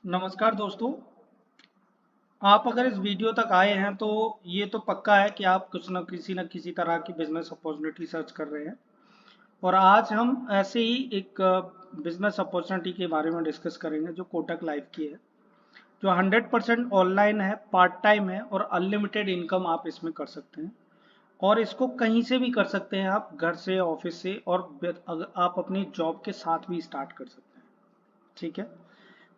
नमस्कार दोस्तों। आप अगर इस वीडियो तक आए हैं तो ये तो पक्का है कि आप कुछ न किसी तरह की बिजनेस अपॉर्चुनिटी सर्च कर रहे हैं। और आज हम ऐसे ही एक बिजनेस अपॉर्चुनिटी के बारे में डिस्कस करेंगे जो कोटक लाइफ की है, जो 100% ऑनलाइन है, पार्ट टाइम है और अनलिमिटेड इनकम आप इसमें कर सकते हैं। और इसको कहीं से भी कर सकते हैं, आप घर से, ऑफिस से, और आप अपनी जॉब के साथ भी स्टार्ट कर सकते हैं। ठीक है,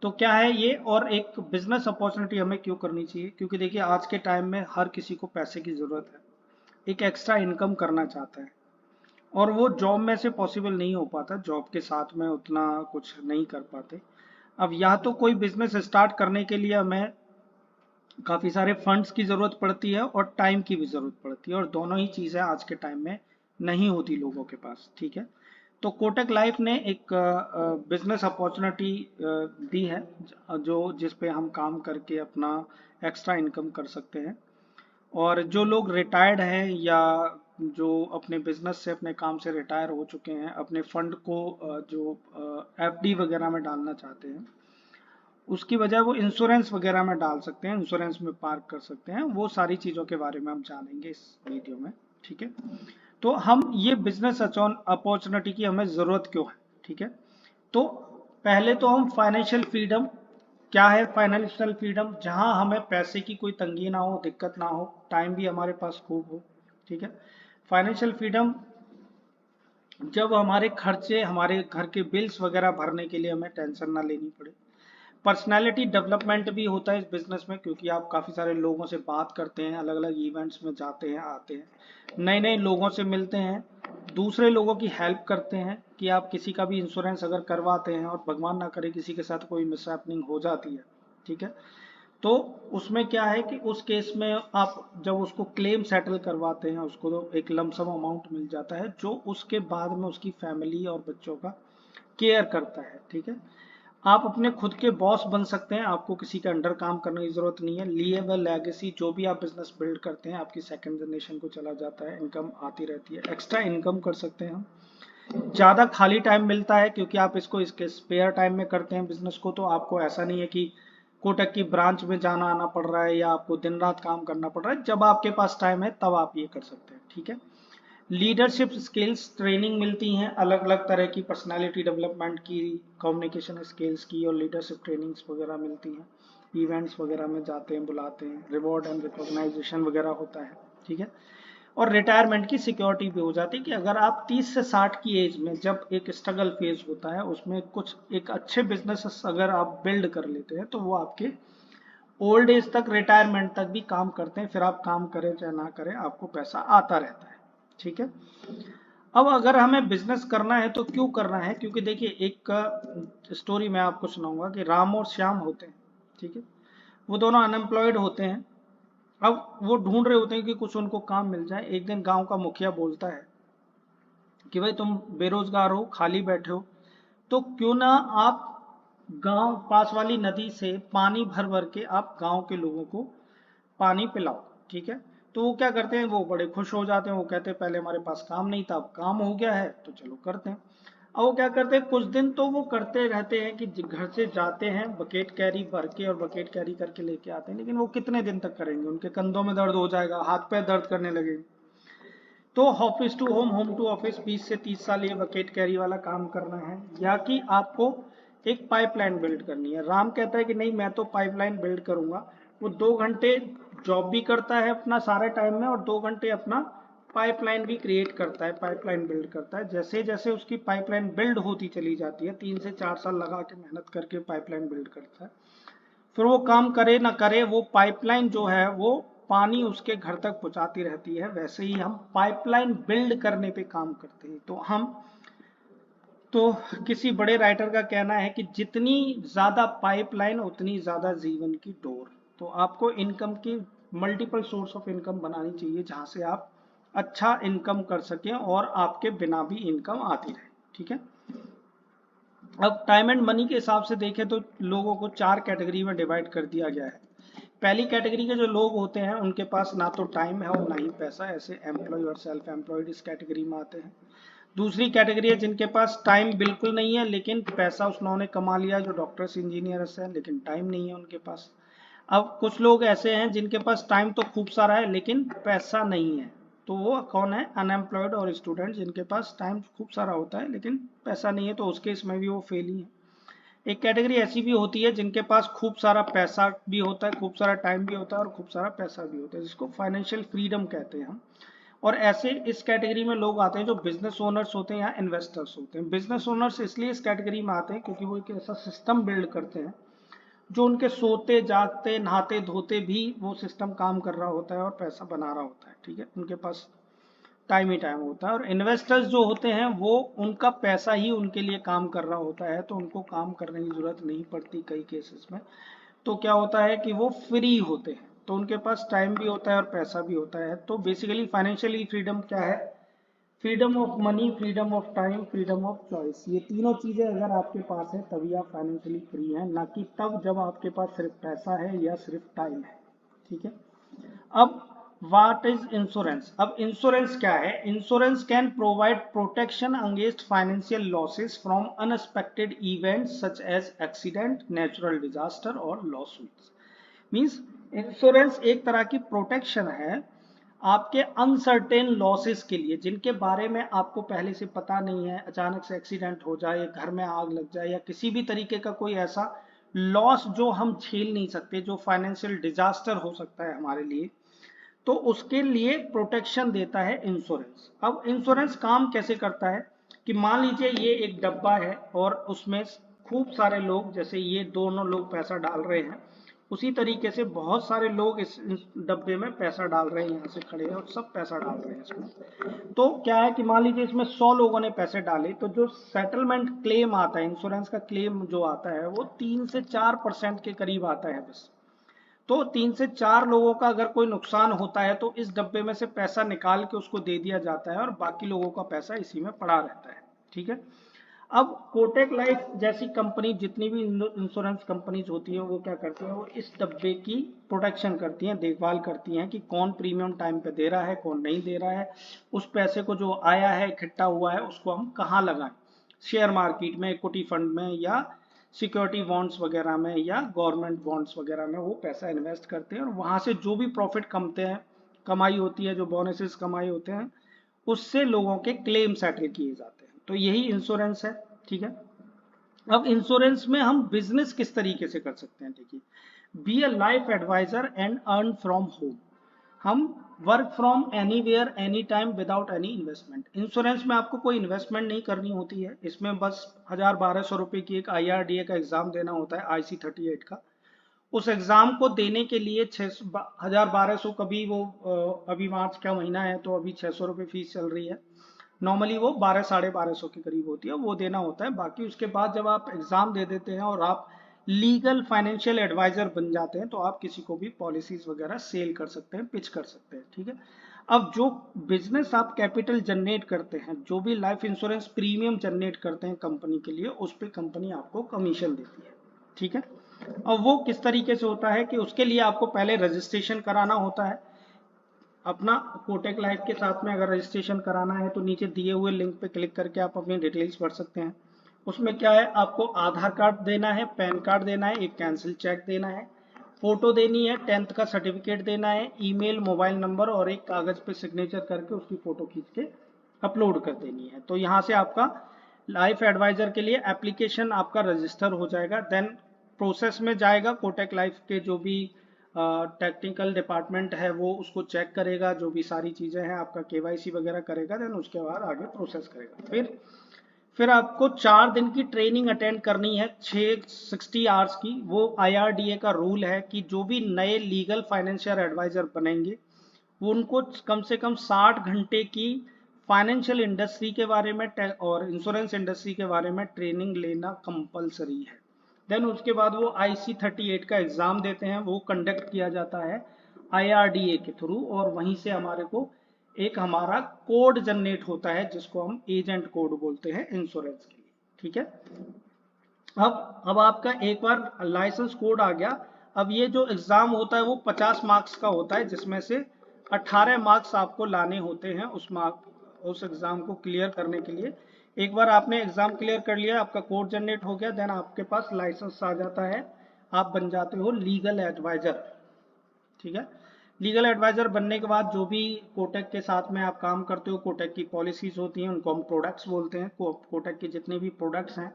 तो क्या है ये, और एक बिजनेस अपॉर्चुनिटी हमें क्यों करनी चाहिए? क्योंकि देखिए आज के टाइम में हर किसी को पैसे की जरूरत है, एक एक्स्ट्रा इनकम करना चाहता है, और वो जॉब में से पॉसिबल नहीं हो पाता, जॉब के साथ में उतना कुछ नहीं कर पाते। अब या तो कोई बिजनेस स्टार्ट करने के लिए हमें काफी सारे फंड्स की जरूरत पड़ती है और टाइम की भी जरूरत पड़ती है, और दोनों ही चीजें आज के टाइम में नहीं होती लोगों के पास। ठीक है, तो कोटक लाइफ ने एक बिजनेस अपॉर्चुनिटी दी है, जो जिस पे हम काम करके अपना एक्स्ट्रा इनकम कर सकते हैं। और जो लोग रिटायर्ड हैं या जो अपने बिजनेस से, अपने काम से रिटायर हो चुके हैं, अपने फंड को जो एफडी वगैरह में डालना चाहते हैं, उसकी वजह वो इंश्योरेंस वगैरह में डाल सकते हैं, इंश्योरेंस में पार्क कर सकते हैं। वो सारी चीज़ों के बारे में हम जानेंगे इस वीडियो में। ठीक है, तो हम ये बिजनेस अपॉर्चुनिटी की हमें ज़रूरत क्यों है? ठीक है, तो पहले तो हम फाइनेंशियल फ्रीडम, क्या है फाइनेंशियल फ्रीडम? जहां हमें पैसे की कोई तंगी ना हो, दिक्कत ना हो, टाइम भी हमारे पास खूब हो। ठीक है, फाइनेंशियल फ्रीडम जब हमारे खर्चे, हमारे घर के बिल्स वगैरह भरने के लिए हमें टेंशन ना लेनी पड़े। पर्सनालिटी डेवलपमेंट भी होता है इस बिजनेस में, क्योंकि आप काफ़ी सारे लोगों से बात करते हैं, अलग अलग इवेंट्स में जाते हैं, आते हैं, नए नए लोगों से मिलते हैं, दूसरे लोगों की हेल्प करते हैं। कि आप किसी का भी इंश्योरेंस अगर करवाते हैं और भगवान ना करे किसी के साथ कोई मिसहैपनिंग हो जाती है, ठीक है, तो उसमें क्या है कि उस केस में आप जब उसको क्लेम सेटल करवाते हैं, उसको तो एक लमसम अमाउंट मिल जाता है, जो उसके बाद में उसकी फैमिली और बच्चों का केयर करता है। ठीक है, आप अपने खुद के बॉस बन सकते हैं, आपको किसी के अंडर काम करने की जरूरत नहीं है। लीएबल लेगेसी, जो भी आप बिजनेस बिल्ड करते हैं, आपकी सेकंड जनरेशन को चला जाता है, इनकम आती रहती है, एक्स्ट्रा इनकम कर सकते हैं हम। ज़्यादा खाली टाइम मिलता है, क्योंकि आप इसको इसके स्पेयर टाइम में करते हैं बिजनेस को, तो आपको ऐसा नहीं है कि कोटक की ब्रांच में जाना आना पड़ रहा है या आपको दिन रात काम करना पड़ रहा है। जब आपके पास टाइम है तब आप ये कर सकते हैं। ठीक है, लीडरशिप स्किल्स ट्रेनिंग मिलती हैं, अलग अलग तरह की पर्सनालिटी डेवलपमेंट की, कम्युनिकेशन स्किल्स की, और लीडरशिप ट्रेनिंग्स वगैरह मिलती हैं। इवेंट्स वगैरह में जाते हैं, बुलाते हैं, रिवॉर्ड एंड रिकॉग्नाइजेशन वगैरह होता है। ठीक है, और रिटायरमेंट की सिक्योरिटी भी हो जाती है कि अगर आप 30 से 60 की एज में, जब एक स्ट्रगल फेज होता है, उसमें कुछ एक अच्छे बिजनेस अगर आप बिल्ड कर लेते हैं, तो वो आपके ओल्ड एज तक, रिटायरमेंट तक भी काम करते हैं। फिर आप काम करें चाहे ना करें, आपको पैसा आता रहता है। ठीक है, अब अगर हमें बिजनेस करना है तो क्यों करना है? क्योंकि देखिए, एक स्टोरी मैं आपको सुनाऊंगा कि राम और श्याम होते हैं। ठीक है, वो दोनों अनएम्प्लॉयड होते हैं। अब वो ढूंढ रहे होते हैं कि कुछ उनको काम मिल जाए। एक दिन गांव का मुखिया बोलता है कि भाई तुम बेरोजगार हो, खाली बैठे हो, तो क्यों ना आप गांव पास वाली नदी से पानी भर भर के आप गांव के लोगों को पानी पिलाओ। ठीक है, तो वो क्या करते हैं, वो बड़े खुश हो जाते हैं। वो कहते हैं पहले हमारे पास काम नहीं था, अब काम हो गया है, तो चलो करते हैं। अब वो क्या करते हैं, कुछ दिन तो वो करते रहते हैं कि घर से जाते हैं बकेट कैरी भर के और बकेट कैरी करके लेके आते हैं, लेकिन वो कितने दिन तक करेंगे? उनके कंधों में दर्द हो जाएगा, हाथ पैर दर्द करने लगेंगे। तो office to home, home to office, 20 से 30 साल ये बकेट कैरी वाला काम करना है, या कि आपको एक पाइपलाइन बिल्ड करनी है। राम कहता है कि नहीं, मैं तो पाइपलाइन बिल्ड करूंगा। वो 2 घंटे जॉब भी करता है अपना सारे टाइम में, और 2 घंटे अपना पाइपलाइन भी क्रिएट करता है, पाइपलाइन बिल्ड करता है। जैसे जैसे उसकी पाइपलाइन बिल्ड होती चली जाती है, 3 से 4 साल लगा के मेहनत करके पाइपलाइन बिल्ड करता है। फिर वो काम करे ना करे, वो पाइपलाइन जो है वो पानी उसके घर तक पहुंचाती रहती है। वैसे ही हम पाइपलाइन बिल्ड करने पे काम करते हैं। तो किसी बड़े राइटर का कहना है कि जितनी ज्यादा पाइपलाइन उतनी ज्यादा जीवन की डोर। तो आपको इनकम की मल्टीपल सोर्स ऑफ इनकम बनानी चाहिए, जहां से आप अच्छा इनकम कर सकें और आपके बिना भी इनकम आती रहे। ठीक है, अब टाइम एंड मनी के हिसाब से देखें तो लोगों को 4 कैटेगरी में डिवाइड कर दिया गया है। पहली कैटेगरी के जो लोग होते हैं, उनके पास ना तो टाइम है और ना ही पैसा, ऐसे एम्प्लॉय और सेल्फ एम्प्लॉयड इस कैटेगरी में आते हैं। दूसरी कैटेगरी है जिनके पास टाइम बिल्कुल नहीं है लेकिन पैसा उन्होंने कमा लिया, जो डॉक्टर्स इंजीनियर्स हैं, लेकिन टाइम नहीं है उनके पास। अब कुछ लोग ऐसे हैं जिनके पास टाइम तो खूब सारा है लेकिन पैसा नहीं है, तो वो कौन है? अनएम्प्लॉयड और स्टूडेंट, जिनके पास टाइम खूब सारा होता है लेकिन पैसा नहीं है, तो उस केस में भी वो फेल ही है। एक कैटेगरी ऐसी भी होती है जिनके पास खूब सारा पैसा भी होता है, खूब सारा टाइम भी होता है और खूब सारा पैसा भी होता है, जिसको फाइनेंशियल फ्रीडम कहते हैं हम। और ऐसे इस कैटेगरी में लोग आते हैं जो बिजनेस ओनर्स होते हैं या इन्वेस्टर्स होते हैं। बिजनेस ओनर्स इसलिए इस कैटेगरी में आते हैं क्योंकि वो एक ऐसा सिस्टम बिल्ड करते हैं जो उनके सोते जागते नहाते धोते भी वो सिस्टम काम कर रहा होता है और पैसा बना रहा होता है, ठीक है, उनके पास टाइम ही टाइम होता है। और इन्वेस्टर्स जो होते हैं वो उनका पैसा ही उनके लिए काम कर रहा होता है, तो उनको काम करने की जरूरत नहीं पड़ती कई केसेस में। तो क्या होता है कि वो फ्री होते हैं, तो उनके पास टाइम भी होता है और पैसा भी होता है। तो बेसिकली फाइनेंशियली फ्रीडम क्या है? Freedom of money, freedom of time, freedom of choice. ये तीनों चीजें अगर आपके पास है तभी आप फाइनेंशियली फ्री हैं, ना कि तब जब आपके पास सिर्फ पैसा है या सिर्फ टाइम है, ठीक है। अब व्हाट इज इंश्योरेंस? अब इंश्योरेंस क्या है? Insurance can provide protection against financial losses from unexpected events such as accident, natural disaster और लॉसूट्स। मींस इंश्योरेंस एक तरह की प्रोटेक्शन है आपके अनसर्टेन लॉसेस के लिए, जिनके बारे में आपको पहले से पता नहीं है। अचानक से एक्सीडेंट हो जाए, घर में आग लग जाए, या किसी भी तरीके का कोई ऐसा लॉस जो हम झेल नहीं सकते, जो फाइनेंशियल डिजास्टर हो सकता है हमारे लिए, तो उसके लिए प्रोटेक्शन देता है इंश्योरेंस। अब इंश्योरेंस काम कैसे करता है कि मान लीजिए ये एक डब्बा है और उसमें खूब सारे लोग, जैसे ये दोनों लोग पैसा डाल रहे हैं, उसी तरीके से बहुत सारे लोग इस डब्बे में पैसा डाल रहे हैं, यहाँ से खड़े हैं और सब पैसा डाल रहे हैं इसमें। तो क्या है कि मान लीजिए इसमें 100 लोगों ने पैसे डाले, तो जो सेटलमेंट क्लेम आता है, इंश्योरेंस का क्लेम जो आता है, वो 3 से 4% के करीब आता है बस। तो 3 से 4 लोगों का अगर कोई नुकसान होता है तो इस डब्बे में से पैसा निकाल के उसको दे दिया जाता है और बाकी लोगों का पैसा इसी में पड़ा रहता है, ठीक है। अब कोटेक लाइफ जैसी कंपनी, जितनी भी इंश्योरेंस कंपनीज होती है, वो क्या करती है? वो इस डब्बे की प्रोटेक्शन करती हैं, देखभाल करती हैं कि कौन प्रीमियम टाइम पे दे रहा है, कौन नहीं दे रहा है, उस पैसे को जो आया है, इकट्ठा हुआ है, उसको हम कहाँ लगाएं। शेयर मार्केट में, इक्विटी फंड में, या सिक्योरिटी बॉन्ड्स वगैरह में, या गवर्नमेंट बॉन्ड्स वगैरह में वो पैसा इन्वेस्ट करते हैं, और वहां से जो भी प्रॉफिट कमते हैं, कमाई होती है, जो बोनसेस कमाई होते हैं, उससे लोगों के क्लेम सेटल किए जाते हैं। तो यही इंश्योरेंस है, ठीक है। अब इंश्योरेंस में हम बिजनेस किस तरीके से कर सकते हैं? देखिए, be a life advisor and earn from home. हम work from anywhere any time without any investment. Insurance में आपको कोई इन्वेस्टमेंट नहीं करनी होती है, इसमें बस 1000-1200 रुपए की एक IRDA का एग्जाम देना होता है, IC38 का। उस एग्जाम को देने के लिए 1000-1200, कभी वो अभी मार्च का महीना है तो अभी 600 रुपये फीस चल रही है। नॉर्मली वो 1200-1250 के करीब होती है, वो देना होता है। बाकी उसके बाद जब आप एग्जाम दे देते हैं और आप लीगल फाइनेंशियल एडवाइजर बन जाते हैं, तो आप किसी को भी पॉलिसीज वगैरह सेल कर सकते हैं, पिच कर सकते हैं, ठीक है। अब जो बिजनेस आप कैपिटल जनरेट करते हैं, जो भी लाइफ इंश्योरेंस प्रीमियम जनरेट करते हैं कंपनी के लिए, उस पर कंपनी आपको कमीशन देती है, ठीक है। और वो किस तरीके से होता है कि उसके लिए आपको पहले रजिस्ट्रेशन कराना होता है अपना। कोटेक लाइफ के साथ में अगर रजिस्ट्रेशन कराना है तो नीचे दिए हुए लिंक पे क्लिक करके आप अपनी डिटेल्स भर सकते हैं। उसमें क्या है, आपको आधार कार्ड देना है, पैन कार्ड देना है, एक कैंसिल चेक देना है, फोटो देनी है, 10th का सर्टिफिकेट देना है, ईमेल, मोबाइल नंबर और एक कागज पे सिग्नेचर करके उसकी फोटो खींच के अपलोड कर देनी है। तो यहाँ से आपका लाइफ एडवाइजर के लिए एप्लीकेशन आपका रजिस्टर हो जाएगा। देन प्रोसेस में जाएगा, कोटेक लाइफ के जो भी टेक्निकल डिपार्टमेंट है वो उसको चेक करेगा, जो भी सारी चीज़ें हैं, आपका KYC वगैरह करेगा। देन उसके बाद आगे प्रोसेस करेगा। फिर आपको 4 दिन की ट्रेनिंग अटेंड करनी है, 60 आवर्स की। वो IRDA का रूल है कि जो भी नए लीगल फाइनेंशियल एडवाइजर बनेंगे वो उनको कम से कम 60 घंटे की फाइनेंशियल इंडस्ट्री के बारे में और इंश्योरेंस इंडस्ट्री के बारे में ट्रेनिंग लेना कंपलसरी है। देन उसके बाद वो IC38 का एग्जाम देते हैं, वो कंडक्ट किया जाता है IRDA के थ्रू, और वहीं से हमारे को एक हमारा कोड जनरेट होता है जिसको हम एजेंट कोड बोलते हैं इंश्योरेंस के लिए, ठीक है। अब आपका एक बार लाइसेंस कोड आ गया। अब ये जो एग्जाम होता है वो 50 मार्क्स का होता है, जिसमें से 18 मार्क्स आपको लाने होते हैं उस उस एग्जाम को क्लियर करने के लिए। एक बार आपने एग्जाम क्लियर कर लिया, आपका कोड जनरेट हो गया, देन आपके पास लाइसेंस आ जाता है, आप बन जाते हो लीगल एडवाइजर। ठीक है, लीगल एडवाइजर बनने के बाद जो भी कोटक के साथ में आप काम करते हो, कोटक की पॉलिसीज होती हैं, उनको हम प्रोडक्ट्स बोलते हैं। कोटक के जितने भी प्रोडक्ट्स हैं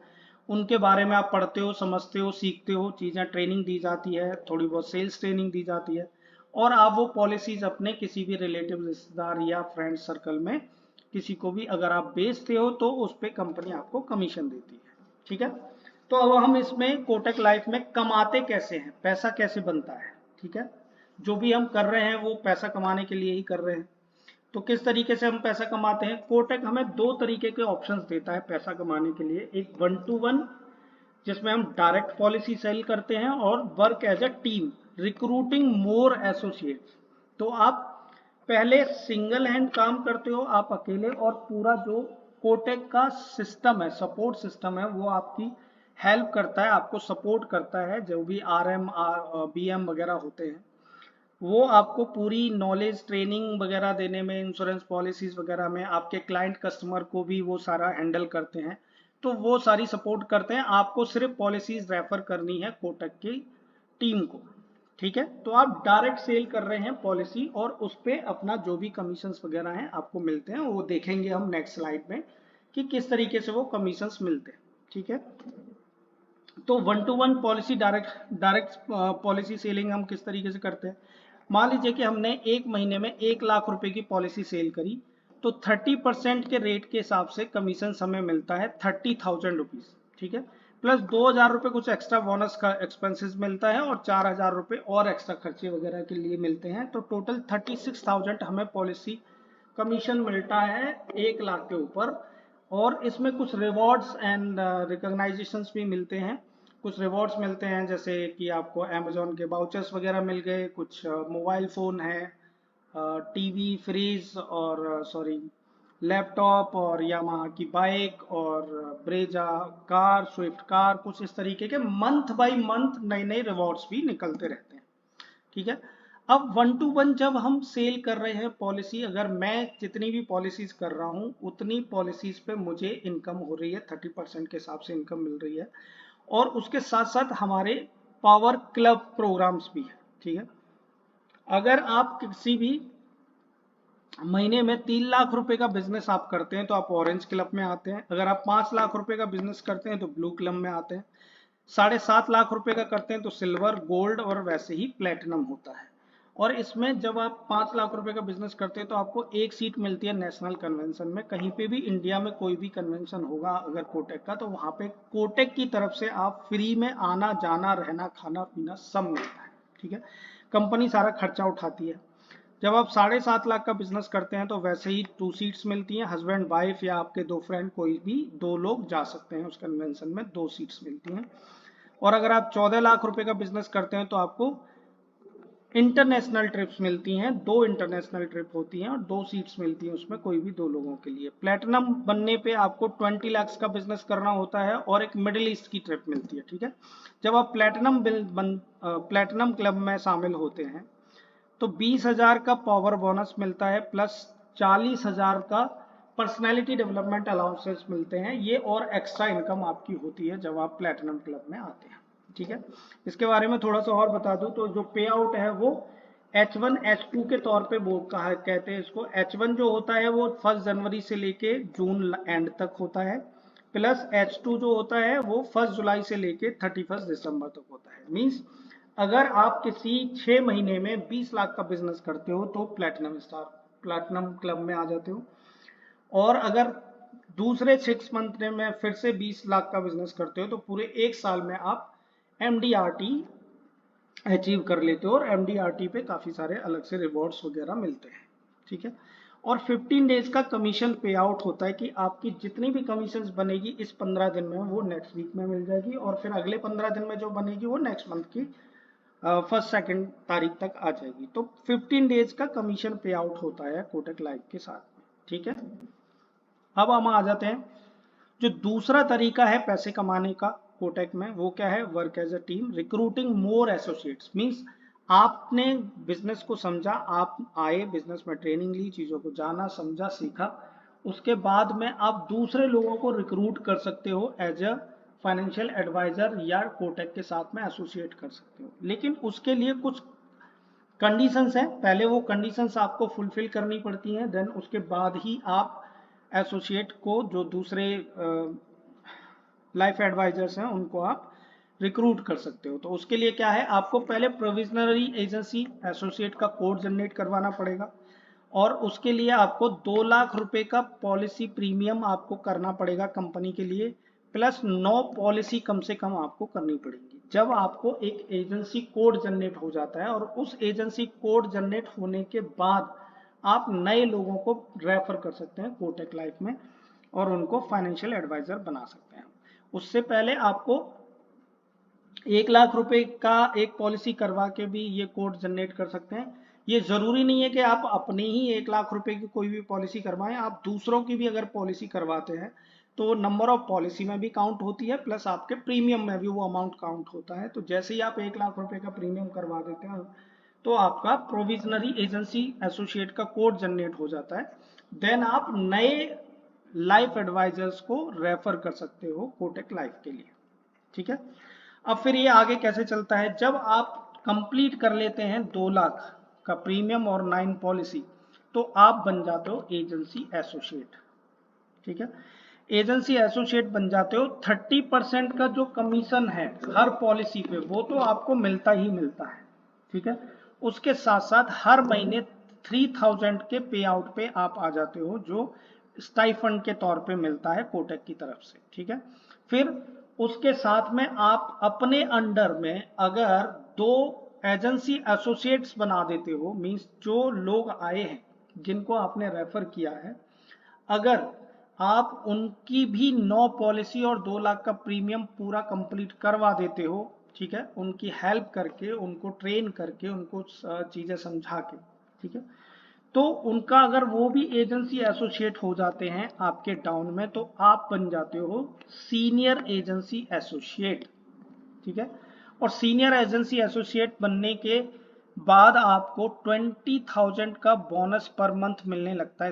उनके बारे में आप पढ़ते हो, समझते हो, सीखते हो, चीज़ें ट्रेनिंग दी जाती है, थोड़ी बहुत सेल्स ट्रेनिंग दी जाती है, और आप वो पॉलिसीज अपने किसी भी रिलेटिव, रिश्तेदार या फ्रेंड सर्कल में किसी को भी अगर आप बेचते हो तो उस पर कंपनी आपको कमीशन देती है। ठीक है, तो अब हम इसमें कोटक लाइफ में कमाते कैसे हैं, पैसा कैसे बनता है। ठीक है, जो भी हम कर रहे हैं वो पैसा कमाने के लिए ही कर रहे हैं। तो किस तरीके से हम पैसा कमाते हैं, कोटक हमें दो तरीके के ऑप्शंस देता है पैसा कमाने के लिए। एक 1-to-1 जिसमें हम डायरेक्ट पॉलिसी सेल करते हैं, और work as a team recruiting more associates. तो आप पहले सिंगल हैंड काम करते हो, आप अकेले, और पूरा जो कोटेक का सिस्टम है, सपोर्ट सिस्टम है, वो आपकी हेल्प करता है, आपको सपोर्ट करता है। जो भी RM BM वगैरह होते हैं वो आपको पूरी नॉलेज ट्रेनिंग वगैरह देने में, इंश्योरेंस पॉलिसीज वगैरह में, आपके क्लाइंट कस्टमर को भी वो सारा हैंडल करते हैं। तो वो सारी सपोर्ट करते हैं, आपको सिर्फ पॉलिसीज रेफर करनी है कोटक की टीम को। ठीक है, तो आप डायरेक्ट सेल कर रहे हैं पॉलिसी, और उस पर अपना जो भी कमीशंस वगैरह हैं आपको मिलते हैं, वो देखेंगे हम नेक्स्ट स्लाइड में कि किस तरीके से वो कमीशंस मिलते हैं। ठीक है, तो 1-to-1 policy, direct policy selling हम किस तरीके से करते हैं। मान लीजिए कि हमने एक महीने में 1 लाख रुपए की पॉलिसी सेल करी, तो 30% के रेट के हिसाब से कमीशन हमें मिलता है 30,000 रुपीज। ठीक है, प्लस 2,000 रुपये कुछ एक्स्ट्रा बोनस का एक्सपेंसेस मिलता है, और 4,000 रुपये और एक्स्ट्रा खर्चे वगैरह के लिए मिलते हैं। तो टोटल 36,000 हमें पॉलिसी कमीशन मिलता है 1 लाख के ऊपर। और इसमें कुछ रिवॉर्ड्स एंड रिकॉग्नाइजेशंस भी मिलते हैं। कुछ रिवॉर्ड्स मिलते हैं, जैसे कि आपको अमेजोन के वाउचर्स वगैरह मिल गए, कुछ मोबाइल फ़ोन है, टीवी, फ्रिज, और सॉरी लैपटॉप, और यामाहा की बाइक, और ब्रेजा कार, स्विफ्ट कार, कुछ इस तरीके के मंथ बाय मंथ नए नए रिवॉर्ड्स भी निकलते रहते हैं। ठीक है, अब 1-to-1 जब हम सेल कर रहे हैं पॉलिसी, अगर मैं जितनी भी पॉलिसीज कर रहा हूं उतनी पॉलिसीज पे मुझे इनकम हो रही है, 30% के हिसाब से इनकम मिल रही है, और उसके साथ साथ हमारे पावर क्लब प्रोग्राम्स भी है। ठीक है, अगर आप किसी भी महीने में 3 लाख रुपए का बिजनेस आप करते हैं तो आप ऑरेंज क्लब में आते हैं। अगर आप 5 लाख रुपए का बिजनेस करते हैं तो ब्लू क्लब में आते हैं। 7.5 लाख रुपए का करते हैं तो सिल्वर, गोल्ड, और वैसे ही प्लेटिनम होता है। और इसमें जब आप 5 लाख रुपए का बिजनेस करते हैं तो आपको एक सीट मिलती है नेशनल कन्वेंशन में। कहीं पे भी इंडिया में कोई भी कन्वेंशन होगा अगर कोटेक का, तो वहां पे कोटेक की तरफ से आप फ्री में आना जाना, रहना, खाना पीना सब मिलता है। ठीक है, कंपनी सारा खर्चा उठाती है। जब आप 7.5 लाख का बिजनेस करते हैं तो वैसे ही 2 सीट्स मिलती हैं, हस्बैंड वाइफ या आपके 2 फ्रेंड, कोई भी 2 लोग जा सकते हैं उस कन्वेंशन में, 2 सीट्स मिलती हैं। और अगर आप 14 लाख रुपए का बिजनेस करते हैं तो आपको इंटरनेशनल ट्रिप्स मिलती हैं, 2 इंटरनेशनल ट्रिप होती हैं, और 2 सीट्स मिलती हैं उसमें, कोई भी 2 लोगों के लिए। प्लेटिनम बनने पे आपको 20 लाख का बिजनेस करना होता है, और एक मिडिल ईस्ट की ट्रिप मिलती है। ठीक है, जब आप प्लेटिनम क्लब में शामिल होते हैं तो 20,000 का पावर बोनस मिलता है, प्लस 40,000 का पर्सनैलिटी डेवलपमेंट अलाउंसेस मिलते हैं। ये और एक्स्ट्रा इनकम आपकी होती है जब आप प्लेटिनम क्लब में आते हैं। ठीक है, इसके बारे में थोड़ा सा और बता दूं तो जो पे आउट है वो H1 H2 के तौर पे वो कहते हैं इसको। H1 जो होता है वो 1 जनवरी से लेके जून एंड तक होता है, प्लस H2 जो होता है वो 1 जुलाई से लेके 31 दिसंबर तक होता है। मीन्स अगर आप किसी 6 महीने में 20 लाख का बिजनेस करते हो तो प्लैटिनम क्लब में आ जाते हो। और अगर दूसरे 6 मंथ में फिर से 20 लाख का बिजनेस करते हो तो पूरे 1 साल में आप MDRT अचीव कर लेते हो, और MDRT पे काफ़ी सारे अलग से रिवॉर्ड्स वगैरह मिलते हैं। ठीक है, और 15 डेज का कमीशन पे आउट होता है कि आपकी जितनी भी कमीशन बनेगी इस 15 दिन में वो नेक्स्ट वीक में मिल जाएगी, और फिर अगले 15 दिन में जो बनेगी वो नेक्स्ट मंथ की 1st-2nd तारीख तक आ जाएगी। तो 15 डेज का कमीशन पे आउट होता है कोटक लाइफ के साथ में। ठीक है, अब हम आ जाते हैं जो दूसरा तरीका है पैसे कमाने का कोटक में, वो क्या है, work as a team recruiting more associates. Means आपने बिजनेस को समझा, आप आए, बिजनेस में ट्रेनिंग ली, चीज़ों को जाना, समझा, सीखा, उसके बाद में आप दूसरे लोगों को रिक्रूट कर सकते हो एज अ फाइनेंशियल एडवाइजर या कोटक के साथ में एसोसिएट कर सकते हो। लेकिन उसके लिए कुछ कंडीशंस हैं, पहले वो कंडीशंस आपको फुलफिल करनी पड़ती हैं, देन उसके बाद ही आप एसोसिएट को, जो दूसरे लाइफ एडवाइजर्स हैं, उनको आप रिक्रूट कर सकते हो। तो उसके लिए क्या है, आपको पहले प्रोविजनरी एजेंसी एसोसिएट का कोड जनरेट करवाना पड़ेगा और उसके लिए आपको 2 लाख रुपए का पॉलिसी प्रीमियम आपको करना पड़ेगा कंपनी के लिए, प्लस 9 पॉलिसी कम से कम आपको करनी पड़ेगी। जब आपको एक एजेंसी कोड जनरेट हो जाता है और उस एजेंसी कोड जनरेट होने के बाद आप नए लोगों को रेफर कर सकते हैं कोटक लाइफ में और उनको फाइनेंशियल एडवाइजर बना सकते हैं। उससे पहले आपको 1 लाख रुपए का एक पॉलिसी करवा के भी ये कोड जनरेट कर सकते हैं। ये जरूरी नहीं है कि आप अपने ही 1 लाख रुपए की कोई भी पॉलिसी करवाएं, आप दूसरों की भी अगर पॉलिसी करवाते हैं तो नंबर ऑफ पॉलिसी में भी काउंट होती है, प्लस आपके प्रीमियम में भी वो अमाउंट काउंट होता है। तो जैसे ही आप 1 लाख रुपए का प्रीमियम करवा देते हैं तो आपका प्रोविजनरी एजेंसी एसोसिएट का कोड जनरेट हो जाता है। देन आप नए लाइफ एडवाइजर्स को रेफर कर सकते हो कोटक लाइफ के लिए। ठीक है, अब फिर ये आगे कैसे चलता है, जब आप कंप्लीट कर लेते हैं 2 लाख का प्रीमियम और 9 पॉलिसी, तो आप बन जाते हो एजेंसी एसोसिएट। ठीक है, एजेंसी एसोसिएट बन जाते हो। 30% का जो कमीशन है हर पॉलिसी पे वो तो आपको मिलता ही मिलता है। ठीक है, उसके साथ साथ हर महीने 3000 के पे आउट पे आप आ जाते हो, जो स्टाइफंड के तौर पे मिलता है कोटक की तरफ से। ठीक है, फिर उसके साथ में आप अपने अंडर में अगर 2 एजेंसी एसोसिएट्स बना देते हो, मींस जो लोग आए हैं जिनको आपने रेफर किया है, अगर आप उनकी भी 9 पॉलिसी और 2 लाख का प्रीमियम पूरा कंप्लीट करवा देते हो, ठीक है, उनकी हेल्प करके, उनको ट्रेन करके, उनको चीजें समझा के, ठीक है, तो उनका अगर वो भी एजेंसी एसोसिएट हो जाते हैं आपके टाउन में, तो आप बन जाते हो सीनियर एजेंसी एसोसिएट। ठीक है, और सीनियर एजेंसी एसोसिएट बनने के बाद आपको 20,000 का बोनस पर मंथ मिलने लगता है,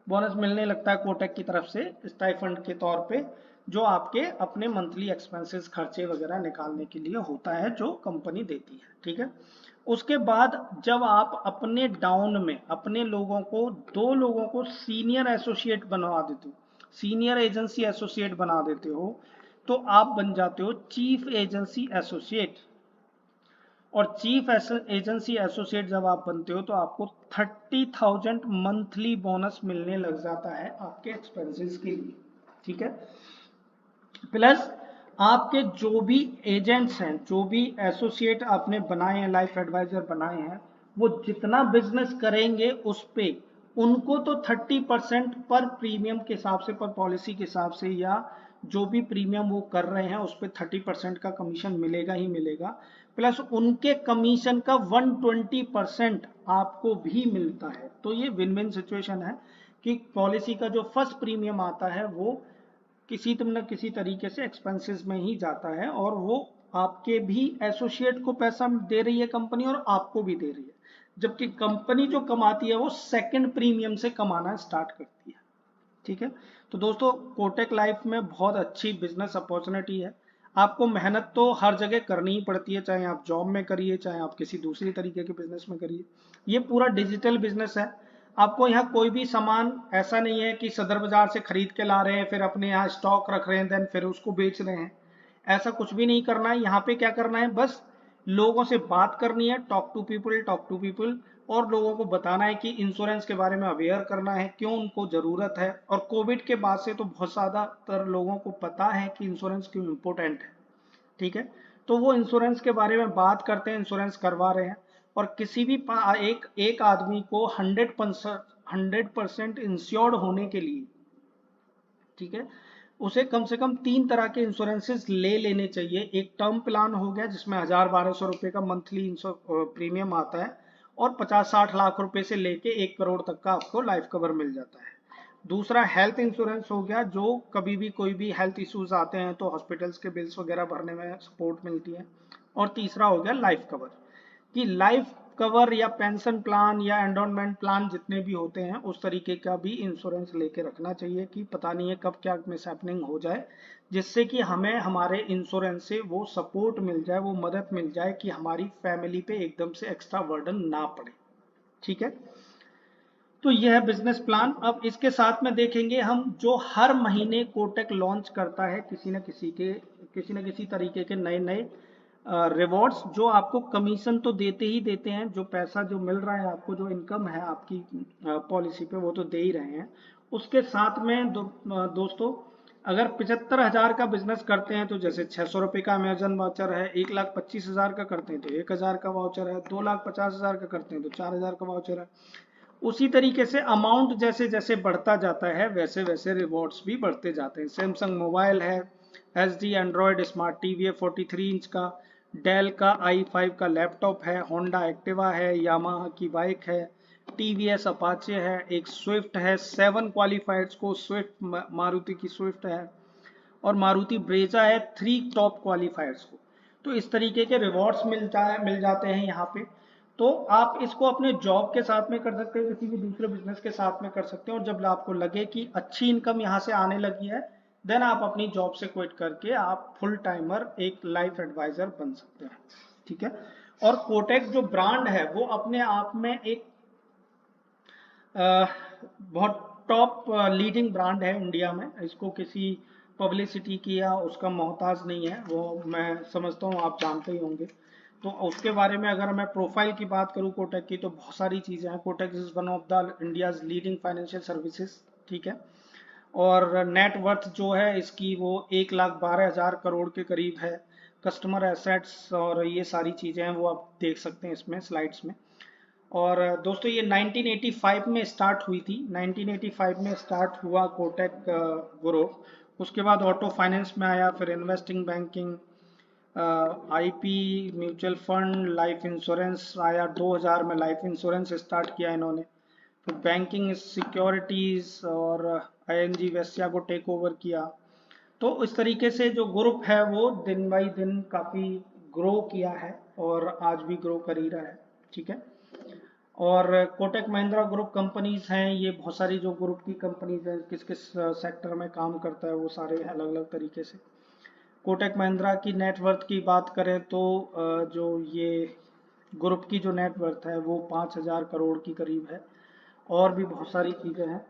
बोनस मिलने लगता है कोटक की तरफ से स्टाइफंड के तौर पे, जो आपके अपने मंथली एक्सपेंसेस, खर्चे वगैरह निकालने के लिए होता है, जो कंपनी देती है। ठीक है, उसके बाद जब आप अपने डाउन में अपने लोगों को, 2 लोगों को सीनियर एसोसिएट बनवा देते हो, सीनियर एजेंसी एसोसिएट बना देते हो, तो आप बन जाते हो चीफ एजेंसी एसोसिएट। और चीफ एजेंसी एसोसिएट जब आप बनते हो तो आपको 30,000 मंथली बोनस मिलने लग जाता है आपके एक्सपेंसेस के लिए। ठीक है, प्लस आपके जो भी एजेंट्स हैं, जो भी एसोसिएट आपने बनाए हैं, लाइफ एडवाइजर बनाए हैं, वो जितना बिजनेस करेंगे उस पे उनको तो 30% पर प्रीमियम के हिसाब से, पर पॉलिसी के हिसाब से, या जो भी प्रीमियम वो कर रहे हैं उस पर 30% का कमीशन मिलेगा ही मिलेगा, प्लस उनके कमीशन का 120% आपको भी मिलता है। तो ये विन विन सिचुएशन है कि पॉलिसी का जो फर्स्ट प्रीमियम आता है वो किसी न किसी तरीके से एक्सपेंसेस में ही जाता है, और वो आपके भी एसोसिएट को पैसा दे रही है कंपनी और आपको भी दे रही है, जबकि कंपनी जो कमाती है वो सेकंड प्रीमियम से कमाना स्टार्ट करती है। ठीक है, तो दोस्तों कोटक लाइफ में बहुत अच्छी बिजनेस अपॉर्चुनिटी है। आपको मेहनत तो हर जगह करनी ही पड़ती है, चाहे आप जॉब में करिए, चाहे आप किसी दूसरी तरीके के बिजनेस में करिए। ये पूरा डिजिटल बिजनेस है। आपको यहाँ कोई भी सामान ऐसा नहीं है कि सदर बाजार से खरीद के ला रहे हैं, फिर अपने यहाँ स्टॉक रख रहे हैं, देन फिर उसको बेच रहे हैं। ऐसा कुछ भी नहीं करना है। यहाँ पे क्या करना है, बस लोगों से बात करनी है, टॉक टू पीपल, और लोगों को बताना है कि इंश्योरेंस के बारे में अवेयर करना है, क्यों उनको जरूरत है। और कोविड के बाद से तो बहुत ज्यादातर लोगों को पता है कि इंश्योरेंस क्यों इम्पोर्टेंट है। ठीक है, तो वो इंश्योरेंस के बारे में बात करते हैं, इंश्योरेंस करवा रहे हैं। और किसी भी एक आदमी को 100% इंश्योर्ड होने के लिए, ठीक है, उसे कम से कम 3 तरह के इंश्योरेंसेस ले लेने चाहिए। एक टर्म प्लान हो गया जिसमें 1,000-1,200 रुपए का मंथली प्रीमियम आता है, और 50-60 लाख रुपए से लेके 1 करोड़ तक का आपको लाइफ कवर मिल जाता है। दूसरा हेल्थ इंश्योरेंस हो गया, जो कभी भी कोई भी हेल्थ इश्यूज आते हैं तो हॉस्पिटल्स के बिल्स वगैरह भरने में सपोर्ट मिलती है। और तीसरा हो गया लाइफ कवर, कि लाइफ कवर या पेंशन प्लान या एंडोनमेंट प्लान जितने भी होते हैं उस तरीके का भी इंश्योरेंस लेके रखना चाहिए कि पता नहीं है कब क्या मिसहैपनिंग हो जाए, जिससे कि हमें हमारे इंश्योरेंस से वो सपोर्ट मिल जाए, वो मदद मिल जाए कि हमारी फैमिली पे एकदम से एक्स्ट्रा बर्डन ना पड़े। ठीक है, तो यह है बिजनेस प्लान। अब इसके साथ में देखेंगे हम जो हर महीने कोटक लॉन्च करता है किसी न किसी तरीके के नए नए रिवॉर्ड्स, जो आपको कमीशन तो देते ही देते हैं, जो पैसा जो मिल रहा है आपको, जो इनकम है आपकी पॉलिसी पे वो तो दे ही रहे हैं। उसके साथ में दोस्तों अगर 75,000 का बिजनेस करते हैं तो जैसे 600 रुपये का अमेजन वाउचर है, 1,25,000 का करते हैं तो 1,000 का वाउचर है, 2,50,000 का करते हैं तो 4,000 का वाउचर है। उसी तरीके से अमाउंट जैसे जैसे बढ़ता जाता है वैसे वैसे रिवॉर्ड्स भी बढ़ते जाते हैं। सैमसंग मोबाइल है, HD एंड्रॉयड स्मार्ट टीवी है 43 इंच का, डेल का i5 का लैपटॉप है, होंडा एक्टिवा है, यामाहा की बाइक है, TVS अपाचे है, एक स्विफ्ट है, 7 क्वालिफाइड्स को स्विफ्ट मारुति की स्विफ्ट है, और मारुति ब्रेजा है 3 टॉप क्वालिफायर्स को। तो इस तरीके के रिवॉर्ड्स मिल जाते हैं यहाँ पे। तो आप इसको अपने जॉब के साथ में कर सकते हैं, किसी भी दूसरे बिजनेस के साथ में कर सकते हैं, और जब आपको लगे कि अच्छी इनकम यहाँ से आने लगी है देन आप अपनी जॉब से क्विट करके आप फुल टाइमर एक लाइफ एडवाइजर बन सकते हैं। ठीक है, और कोटक जो ब्रांड है वो अपने आप में एक बहुत टॉप लीडिंग ब्रांड है इंडिया में। इसको किसी पब्लिसिटी की या उसका मोहताज नहीं है, वो मैं समझता हूँ आप जानते ही होंगे। तो उसके बारे में अगर मैं प्रोफाइल की बात करूँ कोटक की तो बहुत सारी चीज़ें हैं। Kotak is one of the India's leading financial services. ठीक है, और नेट वर्थ जो है इसकी वो 1,12,000 करोड़ के करीब है। कस्टमर एसेट्स और ये सारी चीज़ें हैं वो आप देख सकते हैं इसमें स्लाइड्स में। और दोस्तों ये 1985 में स्टार्ट हुई थी, 1985 में स्टार्ट हुआ कोटक ग्रुप। उसके बाद ऑटो फाइनेंस में आया, फिर investing banking, IP mutual fund, life insurance आया 2000 में, लाइफ इंश्योरेंस स्टार्ट किया इन्होंने। फिर बैंकिंग सिक्योरिटीज और ING वेस्टिया को टेक ओवर किया। तो इस तरीके से जो ग्रुप है वो दिन बाई दिन काफ़ी ग्रो किया है और आज भी ग्रो कर ही रहा है। ठीक है, और कोटक महिंद्रा ग्रुप कंपनीज हैं, ये बहुत सारी जो ग्रुप की कंपनीज हैं किस किस सेक्टर में काम करता है वो सारे अलग अलग तरीके से। कोटक महिंद्रा की नेटवर्थ की बात करें तो जो ये ग्रुप की जो नेटवर्थ है वो 5,000 करोड़ की करीब है, और भी बहुत सारी चीज़ें हैं।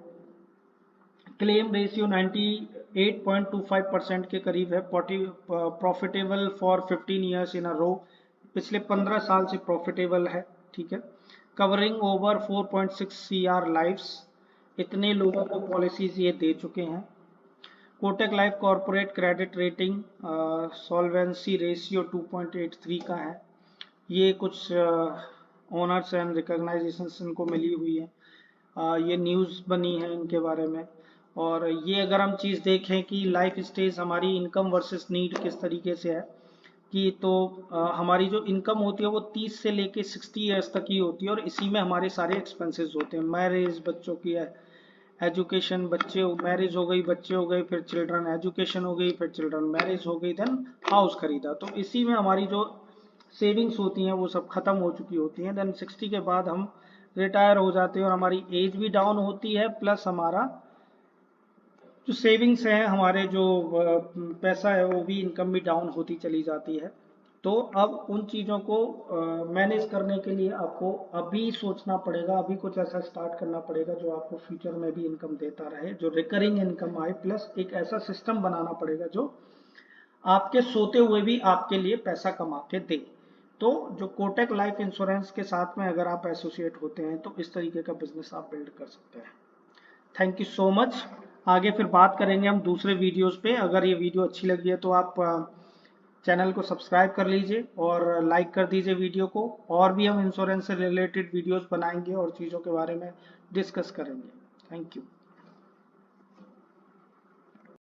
क्लेम रेशियो 98.25% के करीब है। प्रॉफिटेबल फॉर 15 ईयर्स इन अ रो, पिछले 15 साल से प्रॉफिटेबल है। ठीक है, कवरिंग ओवर 4.6 CR लाइफ्स, इतने लोगों को पॉलिसीज ये दे चुके हैं। Kotak life corporate credit rating solvency ratio 2.83 का है। ये कुछ ऑनर्स एंड रिकॉग्नाइजेशंस इनको मिली हुई है, ये न्यूज़ बनी है इनके बारे में। और ये अगर हम चीज़ देखें कि लाइफ स्टेज हमारी इनकम वर्सेस नीड किस तरीके से है कि तो हमारी जो इनकम होती है वो 30 से लेके 60 ईयर्स तक ही होती है, और इसी में हमारे सारे एक्सपेंसेस होते हैं। मैरिज, बच्चों की है एजुकेशन, बच्चे मैरिज हो गई, बच्चे हो गए, फिर चिल्ड्रन एजुकेशन हो गई, फिर चिल्ड्रन मैरिज हो गई, देन हाउस खरीदा। तो इसी में हमारी जो सेविंग्स होती हैं वो सब खत्म हो चुकी होती हैं। देन 60 के बाद हम रिटायर हो जाते हैं और हमारी एज भी डाउन होती है, प्लस हमारा जो सेविंग्स है, हमारे जो पैसा है वो भी, इनकम भी डाउन होती चली जाती है। तो अब उन चीज़ों को मैनेज करने के लिए आपको अभी सोचना पड़ेगा, अभी कुछ ऐसा स्टार्ट करना पड़ेगा जो आपको फ्यूचर में भी इनकम देता रहे, जो रिकरिंग इनकम आए, प्लस एक ऐसा सिस्टम बनाना पड़ेगा जो आपके सोते हुए भी आपके लिए पैसा कमा के दे। तो जो कोटक लाइफ इंश्योरेंस के साथ में अगर आप एसोसिएट होते हैं तो इस तरीके का बिजनेस आप बिल्ड कर सकते हैं। Thank you so much. आगे फिर बात करेंगे हम दूसरे वीडियोस पे। अगर ये वीडियो अच्छी लगी है तो आप चैनल को सब्सक्राइब कर लीजिए और लाइक कर दीजिए वीडियो को। और भी हम इंश्योरेंस से रिलेटेड वीडियोस बनाएंगे और चीज़ों के बारे में डिस्कस करेंगे। Thank you.